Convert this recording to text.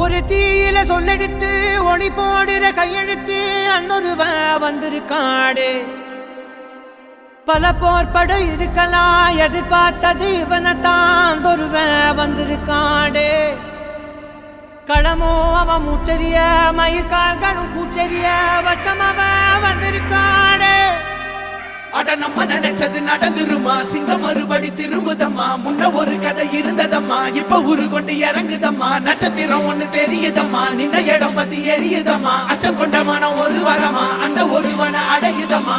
ஒரு தீயில சொல்லெடுத்து ஒளி போடுற கையெழுத்து அன்னொருவன் வந்திருக்காடு. பல போர்பட இருக்கலாம் எதிர்பார்த்தது இவனைத்தான் ஒருவன் வந்திருக்காடு. களமோ அவன் மூச்சரிய மயிர்கால்களும் கூச்சரிய வச்சம் அவன் வந்திருக்காடு. அட நம்ம நினைச்சது நடந்துருமா, சிங்கம் மறுபடி திரும்புதம்மா. முன்ன ஒரு கதை இருந்ததம்மா, இப்ப ஊரு கொண்டு இறங்குதம்மா. நட்சத்திரம் ஒண்ணு தெரியுதம்மா, நின்ன இடம் பத்தி எரியுதம்மா. அச்சம் கொண்ட மனம் ஒரு வரமா, அந்த ஒருவனை அடையுதம்மா.